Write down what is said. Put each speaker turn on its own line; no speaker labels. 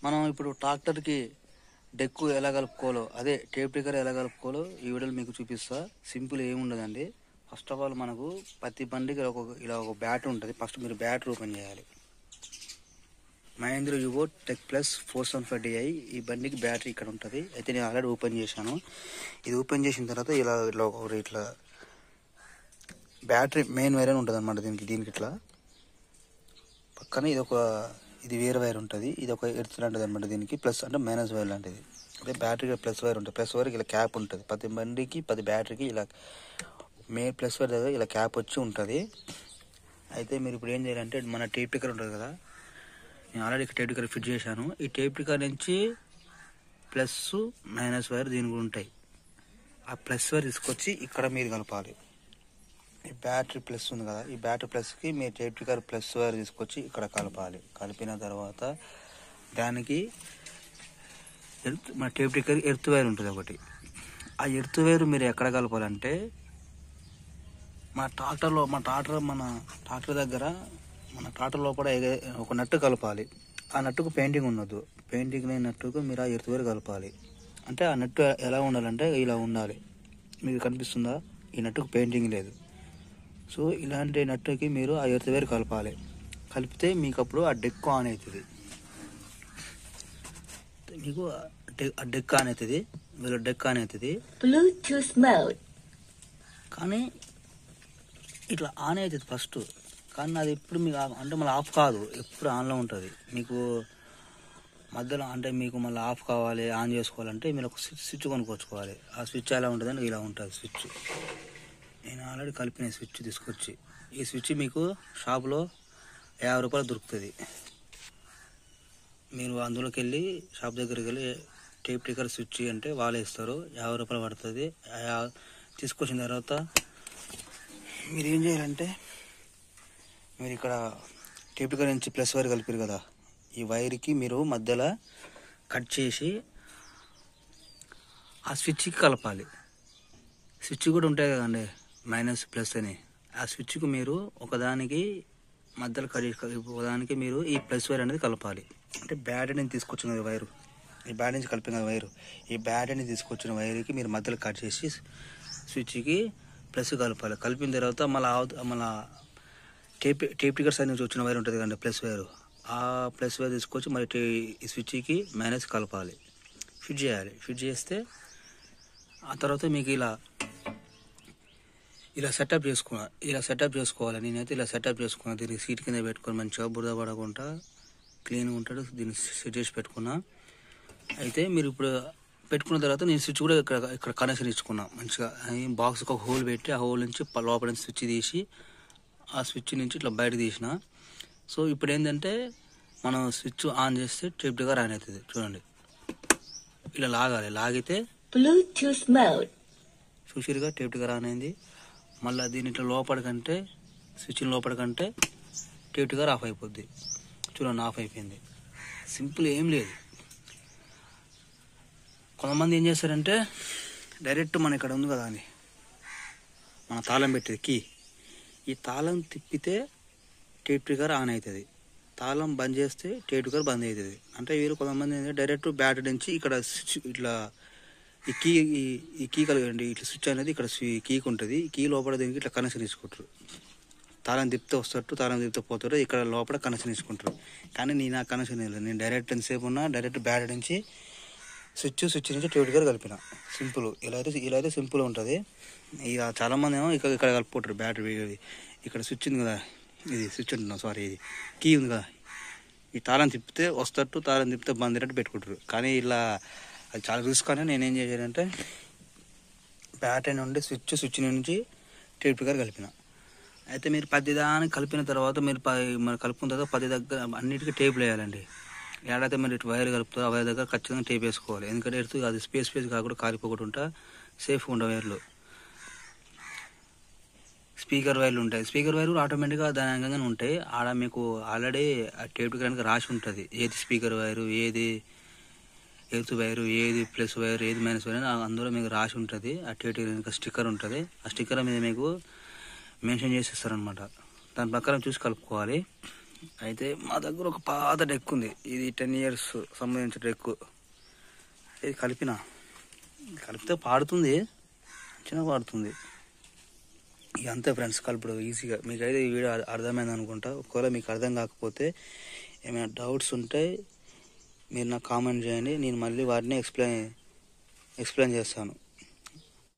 మనం ఇప్పుడు ట్రాక్టర్కి డెక్కు ఎలా కలుపుకోవాలో, అదే టేప్ రికర్ ఎలా కలుపుకోవాలో ఈ వీడియోలో మీకు చూపిస్తా. సింపుల్ ఏముండదండి. ఫస్ట్ ఆఫ్ ఆల్ మనకు ప్రతి బండికి ఇలా ఒక బ్యాటరీ ఉంటుంది. ఫస్ట్ మీరు బ్యాటరీ ఓపెన్ చేయాలి. మహేంద్ర యుగో టెక్ ప్లస్ 475Di ఈ బండికి బ్యాటరీ ఇక్కడ ఉంటుంది. అయితే నేను ఆల్రెడీ ఓపెన్ చేశాను. ఇది ఓపెన్ చేసిన తర్వాత ఇట్లా బ్యాటరీ మెయిన్ వైర్ అని ఉంటుంది అనమాట. దీనికి ఇట్లా పక్కన ఇది వేరే వైర్ ఉంటుంది. ఇది ఒక ఎర్త్ లాంటిది అనమాట. దీనికి ప్లస్ అంటే మైనస్ వైర్ లాంటిది. అదే బ్యాటరీకి ప్లస్ వైర్ ఉంటుంది. ప్లస్ వైర్కి ఇలా క్యాప్ ఉంటుంది. ప్రతి బండికి ప్రతి బ్యాటరీకి ఇలా ప్లస్ వైర్ దగ్గర ఇలా క్యాప్ వచ్చి ఉంటుంది. అయితే మీరు ఇప్పుడు ఏం చేయాలంటే మన టేప్ రికర్ ఉంటుంది కదా, నేను ఆల్రెడీ టేప్ రికర్ ఫిట్ చేశాను. ఈ టేప్ రికర్ నుంచి ప్లస్ మైనస్ వైర్ దీనికి ఉంటాయి. ఆ ప్లస్ వైర్ తీసుకొచ్చి ఇక్కడ మీరు కలపాలి. ఈ బ్యాటరీ ప్లస్ ఉంది కదా, ఈ బ్యాటరీ ప్లస్కి మీ టేప్ రికర్ ప్లస్ వైర్ తీసుకొచ్చి ఇక్కడ కలపాలి. కలిపిన తర్వాత దానికి మన టేప్ రికర్ ఎర్త్ వైర్ ఉంటుంది ఒకటి. ఆ ఎర్త్ వైర్ మీరు ఎక్కడ కలపాలంటే మన ట్రాక్టర్ దగ్గర మన ట్రాక్టర్ లోపల ఒక నట్టు కలపాలి. ఆ నట్టుకు పెయింటింగ్ ఉండదు. పెయింటింగ్ లేని నట్టుకు మీరు ఆ ఎర్త్ వైర్ కలపాలి. అంటే ఆ నట్టు ఎలా ఉండాలంటే ఇలా ఉండాలి. మీకు కనిపిస్తుందా? ఈ నట్టుకు పెయింటింగ్ లేదు. సో ఇలాంటి నట్టుకి మీరు ఆ ఎర్త్ వైర్ కలపాలి. కలిపితే మీకు అప్పుడు ఆ డెక్ ఆన్ అవుతుంది. మీకు ఆ డెక్ ఆన్ అవుతుంది. వీళ్ళు డెక్ ఆన్ అవుతుంది.
Bluetooth mode.
కానీ ఇట్లా ఆన్ అవుతుంది ఫస్ట్. కానీ అది ఎప్పుడు మీకు అంటే మళ్ళీ ఆఫ్ కాదు, ఎప్పుడు ఆన్లో ఉంటుంది. మీకు మధ్యలో అంటే మీకు మళ్ళీ ఆఫ్ కావాలి, ఆన్ చేసుకోవాలంటే మీరు ఒక స్విచ్ కొనుక్కొచ్చుకోవాలి. ఆ స్విచ్ ఎలా ఉంటుందంటే ఇలా ఉంటుంది స్విచ్. నేను ఆల్రెడీ కలిపిన స్విచ్ తీసుకొచ్చి, ఈ స్విచ్ మీకు షాప్లో 50 రూపాయలు దొరుకుతుంది. మీరు అందులోకి వెళ్ళి షాప్ దగ్గరికి వెళ్ళి టేప్ రికర్ స్విచ్ అంటే వాళ్ళు ఇస్తారు. 50 రూపాయలు పడుతుంది. తీసుకొచ్చిన తర్వాత మీరు ఏం చేయాలంటే, మీరు ఇక్కడ టేప్ రికర్ నుంచి ప్లస్ వైర్ కలిపారు కదా, ఈ వైర్కి మీరు మధ్యలో కట్ చేసి ఆ స్విచ్కి కలపాలి. స్విచ్ కూడా ఉంటాయి కదండి, మైనస్ ప్లస్ అని. ఆ స్విచ్కు మీరు ఒకదానికి మధ్యలో ఒకదానికి మీరు ఈ ప్లస్ వైర్ అనేది కలపాలి. అంటే బ్యాటరీ నుంచి తీసుకొచ్చిన వైరు, ఈ బ్యాటరీ నుంచి కలిపిన వైరు, ఈ బ్యాటరీని తీసుకొచ్చిన వైర్కి మీరు మధ్యలో కట్ చేసి స్విచ్కి ప్లస్ కలపాలి. కలిపిన తర్వాత మళ్ళీ టేప్ రికర్ సైడ్ నుంచి వచ్చిన వైర్ ఉంటుంది కదండి, ప్లస్ వైరు. ఆ ప్లస్ వైర్ తీసుకొచ్చి మరి ఈ స్విచ్కి మైనస్ కలపాలి. ఫిట్ చేయాలి. ఫిట్ చేస్తే ఆ తర్వాత మీకు ఇలా సెటప్ చేసుకోవాలి. నేనైతే ఇలా సెటప్ చేసుకున్నా. దీనికి సీట్ కింద పెట్టుకొని మంచిగా బురద పడకుండా క్లీన్గా ఉంటాడు. దీన్ని సెట్ చేసి పెట్టుకున్నా. అయితే మీరు ఇప్పుడు పెట్టుకున్న తర్వాత నేను స్విచ్ కూడా ఇక్కడ కనెక్షన్ ఇచ్చుకున్నా. మంచిగా బాక్స్కి ఒక హోల్ పెట్టి ఆ హోల్ నుంచి లోపల స్విచ్ తీసి ఆ స్విచ్ నుంచి ఇట్లా బయట తీసిన. సో ఇప్పుడు ఏంటంటే మనం స్విచ్ ఆన్ చేస్తే టేప్ రికర్ ఆన్ అవుతుంది. చూడండి, ఇలా లాగాలి. లాగితే
బ్లూటూత్ మోడ్.
చూసిరుగా టేప్ రికర్ ఆన్ అయింది. మళ్ళీ దీని ఇట్లా లోపలికంటే స్విచ్ లోపలికంటే టేప్ రికర్ ఆఫ్ అయిపోద్ది. చూడండి, ఆఫ్ అయిపోయింది. సింపుల్, ఏం లేదు. కొంతమంది ఏం చేస్తారంటే డైరెక్ట్ మన ఇక్కడ ఉంది కదా అని మన తాళం పెట్టేది కీ, ఈ తాళం తిప్పితే టేప్ రికర్ ఆన్ అవుతుంది. తాళం బంద్ చేస్తే టేప్ రికర్ బంద్ అవుతుంది. అంటే వీరు కొంతమంది ఏంటంటే డైరెక్ట్ బ్యాటరీ నుంచి ఇక్కడ ఇట్లా ఈ కీ కలగండి, ఇట్లా స్విచ్ అనేది ఇక్కడ కీకి ఉంటుంది. కీ లోపల దీనికి ఇట్లా కనెక్షన్ తీసుకుంటారు. తాళం తిప్పితే వస్తారు, తాళం తిప్పితే పోతారు. ఇక్కడ లోపల కనెక్షన్ తీసుకుంటారు. కానీ నేను ఆ కనెక్షన్ లేదు. నేను డైరెక్ట్ ఎంతసేపు ఉన్నా డైరెక్ట్ బ్యాటరీ నుంచి స్విచ్ నుంచి టేప్ రికర్ కలిపిన. సింపుల్. ఇలా అయితే సింపుల్ ఉంటుంది. ఇక చాలామంది ఏమో ఇక్కడ కలుపుకుంటారు. బ్యాటరీ ఇక్కడ స్విచ్ ఉంది కదా, ఇది స్విచ్ ఉంటున్నాం సారీ, ఇది కీ ఉంది కదా, ఈ తాళం తిప్పితే వస్తట్టు, తాళం తిప్పితే బంద్ అయ్యేటట్టు పెట్టుకుంటారు. కానీ ఇలా అది చాలా రిస్క్ అని నేనేం చేశానంటే బ్యాటరీ నుండి స్విచ్ నుంచి టేప్ రికర్ కలిపిన. అయితే మీరు ప్రతి దానికి కలిపిన తర్వాత మీరు కలుపుకున్న తర్వాత ప్రతి దగ్గర అన్నిటికీ టేపులు వేయాలండి. ఏడైతే మీరు ఇటు వైర్ కలుపుతారో ఆ వైర్ దగ్గర ఖచ్చితంగా టేప్ వేసుకోవాలి. ఎందుకంటే ఎడుతూ అది స్పేస్ కాకుండా కాలిపోకుండా సేఫ్గా ఉండే వైర్లు. స్పీకర్ వైర్లు ఉంటాయి. స్పీకర్ వైర్లు ఆటోమేటిక్గా దానికంగానే ఉంటాయి. ఆడ మీకు ఆల్రెడీ ఆ టేప్ రికర్కి రాసి ఉంటుంది, ఏది స్పీకర్ వైరు, ఏది ఎర్త్ వైరు, ఏది ప్లస్ వైరు, ఏది మైనస్ వైర్ అని అందులో మీకు రాసి ఉంటుంది. ఆ టేప్ రికర్ స్టిక్కర్ ఉంటుంది. ఆ స్టిక్కర్ మీద మీకు మెన్షన్ చేసి ఇస్తారనమాట. దాని ప్రకారం చూసి కలుపుకోవాలి. అయితే మా దగ్గర ఒక పాత డెక్ ఉంది, ఇది 10 years సంబంధించిన డెక్. ఇది కలిపితే పాడుతుంది, చిన్న పాడుతుంది. ఇక అంతే ఫ్రెండ్స్, కలుపుడు ఈజీగా. మీకైతే ఈ వీడియో అర్థమైంది అనుకుంటా. ఒకవేళ మీకు అర్థం కాకపోతే ఏమైనా డౌట్స్ ఉంటే మీరు నాకు కామెంట్ చేయండి, నేను మళ్ళీ వాటిని ఎక్స్ప్లెయిన్ చేస్తాను.